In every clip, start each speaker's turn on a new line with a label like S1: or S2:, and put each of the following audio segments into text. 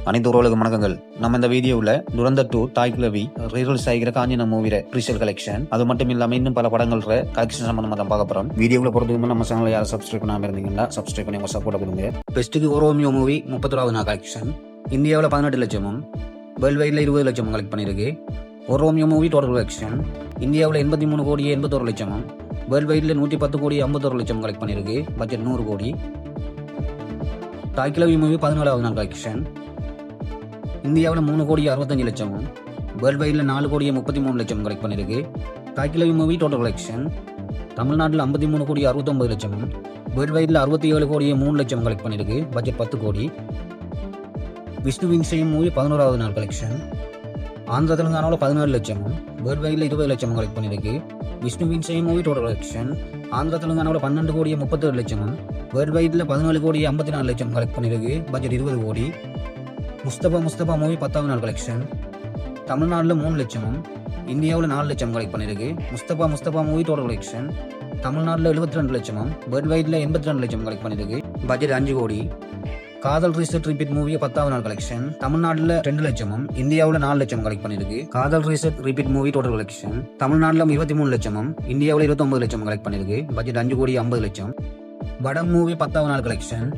S1: அனைத்து உறவுகளுக்கு வணக்கங்கள். நம்ம இந்த வீடியோவில் துரந்தர் 2 தாய் கிழவி ரீரிலீஸ் ஆகிற காஞ்சின மூவிர ப்ரீசேல் கலெக்ஷன், அது மட்டும் இல்லாமல் இன்னும் பல படங்கள கலெக்ஷன் சம்பந்தமாக தான் பார்க்க போகிறோம். வீடியோவில் பொறுத்தவரை நம்ம சேனலை யாரும் சப்ஸ்கிரைப் பண்ணாமல் இருந்தீங்கன்னா சப்ஸ்கிரைப் பண்ணி உங்கள் சப்போர்ட் கொடுங்க. பெஸ்ட்டுக்கு ரோமியோ மூவி 31வது நாள் கலெக்ஷன் இந்தியாவில் 18 லட்சமும் வேர்ல்டு வைடில் 20 லட்சமும் கலெக்ட் பண்ணியிருக்கு. ஒரு ரோமியோ மூவி டோட்டல் கலெக்ஷன் இந்தியாவில் 83 கோடி 81 லட்சமும் வேர்ல்டு வைடில் 110 கோடி 51 லட்சம் கலெக்ட் பண்ணியிருக்கு. பட்ஜெட் 100 கோடி. தாய் கிழவி மூவி 14வது நாள் கலெக்ஷன் இந்தியாவில் 3 கோடி 65 லட்சமும் வேர்ல்டு வைடில் 4 கோடி 33 லட்சம் கலெக்ட் பண்ணியிருக்கு. தாய் கிழவி மூவி டோட்டல் கலெக்ஷன் தமிழ்நாட்டில் 53 கோடி 69 லட்சமும் வேர்ல்டு வைடில் 67 கோடி 3 லட்சம் கலெக்ட் பண்ணியிருக்கு. பட்ஜெட் 10 கோடி. விஷ்ணுவின் செய்யும் மூவி 11வது நாள் கலெக்ஷன் ஆந்திர தெலுங்கானாவில் 14 லட்சமும் வேர்ல்டு வைடில் 20 லட்சம் கலெக்ட் பண்ணியிருக்கு. விஷ்ணுவின் செய்யும் மூவி டோட்டல் கலெக்ஷன் ஆந்திர தெலுங்கானாவில் 12 கோடி 37 லட்சமும் வேர்ல்டு வைடில் 14 கோடி 54 லட்சம் கலெக்ட் பண்ணியிருக்கு. பட்ஜெட் 20 கோடி. முஸ்தபா மூவி 10வது நாள் கலெக்ஷன் தமிழ்நாட்டில் 3 லட்சமும் இந்தியாவில் 4 லட்சம் கலெக்ட் பண்ணியிருக்கு. முஸ்தபா மூவி டோட்டல் கலெக்ஷன் தமிழ்நாட்டில் 72 லட்சமும் வேர்ல்டு வைடில் 82 லட்சம் கலெக்ட் பண்ணியிருக்கு. பட்ஜெட் 5 கோடி. காதல் ரீசெட் ரிப்பீட் மூவி 10வது நாள் கலெக்ஷன் தமிழ்நாட்டில் 2 லட்சமும் இந்தியாவில் 4 லட்சம் கலெக்ட் பண்ணியிருக்கு. காதல் reset repeat movie total collection தமிழ்நாட்டில் 23 லட்சமும் இந்தியாவில் 29 லட்சம் கலெக்ட் பண்ணியிருக்கு. பட்ஜெட் 5 கோடி 50 லட்சம். வடம் மூவி 10வது நாள் கலெக்ஷன்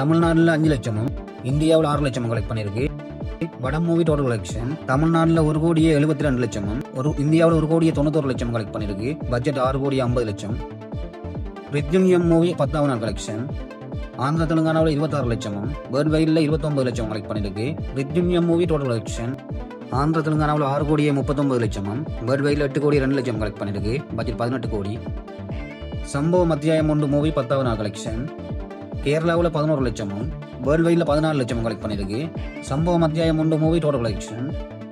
S1: தமிழ்நாட்டில் 5 லட்சமும் இந்தியாவில் 6 லட்சம் கலெக்ட் பண்ணியிருக்கு. வடம் மூவி டோட்டல் கலெக்ஷன் தமிழ்நாட்டில் 1 கோடியே 72 லட்சமும் இந்தியாவில் 1 கோடியே 91 லட்சம் கலெக்ட் பண்ணியிருக்கு. பட்ஜெட் 6 கோடி 50 லட்சம். ரித்யுன்யம் மூவி 10வது நாள் கலெக்ஷன் ஆந்திர தெலுங்கானாவில் 26 லட்சமும் வேர்ல்டு வைடில் 29 லட்சம் கலெக்ட் பண்ணியிருக்கு. ரித்யுன்யம் மூவி டோட்டல் கலெக்ஷன் ஆந்திர தெலுங்கானாவில் 6 கோடியே 39 லட்சமும் வேர்ல்டு வைடில் 8 கோடி 2 லட்சம் கலெக்ட் பண்ணியிருக்கு. பட்ஜெட் 18 கோடி. சம்பவம் அத்தியாயம் 1 மூவி 10வது நாள் கலெக்ஷன் கேரளாவில் 11 லட்சமும் வேர்ல்டு வைடில் 14 லட்சமும் கலெக்ட் பண்ணியிருக்கு. சம்பவம் அத்தியாயம் 1 மூவி டோட்டல் கலெக்ஷன்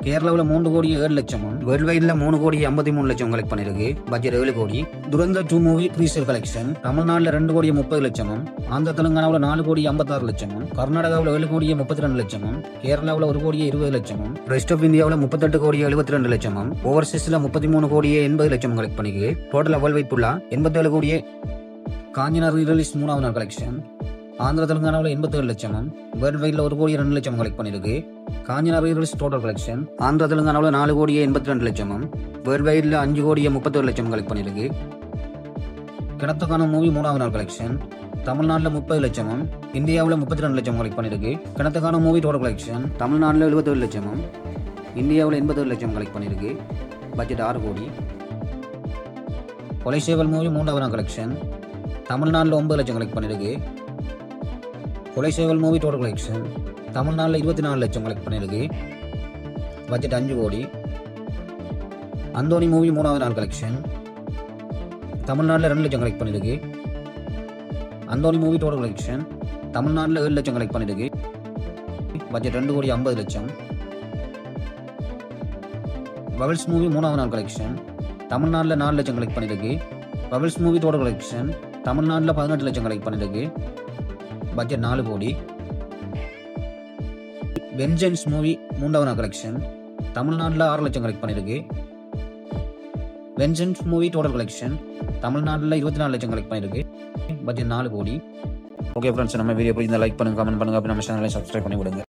S1: கேரளாவில் 3 கோடி 7 லட்சமும் வேர்ல்டு வைடில் 3 கோடி 53 லட்சம் கலெக்ட் பண்ணியிருக்கு. பட்ஜெட் 7 கோடி. துரந்தர் 2 மூவி ப்ரீசேல் கலெக்ஷன் தமிழ்நாட்டில் 2 கோடி 30 லட்சமும் ஆந்திர தெலுங்கானாவில் 4 கோடி 56 லட்சமும் கர்நாடகாவில் 7 கோடி 32 லட்சமும் கேரளாவில் 1 கோடி 20 லட்சமும் ரெஸ்ட் ஆஃப் இந்தியாவில் 38 கோடி 72 லட்சமும் ஓவர்சீஸில் 33 கோடி 80 லட்சம் கலெக்ட் பண்ணிக்கு. டோட்டல் வேர்ல்டு வைட் ஃபுல்லா 87 கோடியே. காஞ்சினா ரீரிலீஸ் 3வது நாள் கலெக்ஷன் ஆந்திர தெலுங்கானாவில் 87 லட்சமும் வேர்ல்டு வைடில் 1 கோடி 2 லட்சம் கலெக்ட் பண்ணியிருக்கு. காஞ்சினா ரீரிலீஸ் டோட்டல் கலெக்ஷன் ஆந்திர தெலுங்கானாவில் 4 கோடியே 82 லட்சமும் வேர்ல்டு வைடில் 5 கோடியே 31 லட்சம் கலெக்ட் பண்ணியிருக்கு. கிணத்துக்கான மூவி 3வது நாள் கலெக்ஷன் தமிழ்நாட்டில் 30 லட்சமும் இந்தியாவில் 32 லட்சம் கலெக்ட் பண்ணியிருக்கு. கிணத்துக்கான மூவி டோட்டல் கலெக்ஷன் தமிழ்நாட்டில் 77 லட்சமும் இந்தியாவில் 87 லட்சம் கலெக்ட் பண்ணியிருக்கு. பட்ஜெட் 6 கோடி. கொலை சேவல் மூவி 3வது நாள் கலெக்ஷன் தமிழ்நாட்டில் 9 லட்சம் கலெக்ட் பண்ணியிருக்கு. கொலை சேவல் மூவி டோட்டல் கலெக்ஷன் தமிழ்நாட்டில் 24 லட்சம் கலெக்ட் பண்ணியிருக்கு. பட்ஜெட் 5 கோடி. அந்தோனி மூவி 3வது நாள் கலெக்ஷன் தமிழ்நாட்டில் 2 லட்சம் கலெக்ட் பண்ணியிருக்கு. அந்தோனி மூவி டோட்டல் கலெக்ஷன் தமிழ்நாட்டில் 7 லட்சம் கலெக்ட் பண்ணியிருக்கு. பட்ஜெட் 2 கோடி 50 லட்சம். பபிள்ஸ் மூவி 3வது நாள் கலெக்ஷன் தமிழ்நாட்டில் 4 லட்சம் கலெக்ட் பண்ணியிருக்கு. பபிள்ஸ் மூவி டோட்டல் கலெக்ஷன் தமிழ்நாட்டில் 18 லட்சம் கலெக்ட் பண்ணியிருக்கு. பட்ஜெட் 4 கோடி. வெஞ்சன்ஸ் மூவி 3வது நாள் கலெக்ஷன் தமிழ்நாட்டில் 6 லட்சம் கலெக்ட் பண்ணியிருக்கு. வெஞ்சன்ஸ் மூவி டோட்டல் கலெக்ஷன் தமிழ்நாட்டில் 24 லட்சம் கலெக்ட் பண்ணியிருக்கு. பட்ஜெட் 4 கோடி. ஓகே ஃப்ரெண்ட்ஸ், நம்ம வீடியோ பிடிச்சிருந்தா லைக் பண்ணுங்க, கமெண்ட் பண்ணுங்க, அப்படி நம்ம சேனலை சப்ஸ்கிரைப் பண்ணி விடுங்க.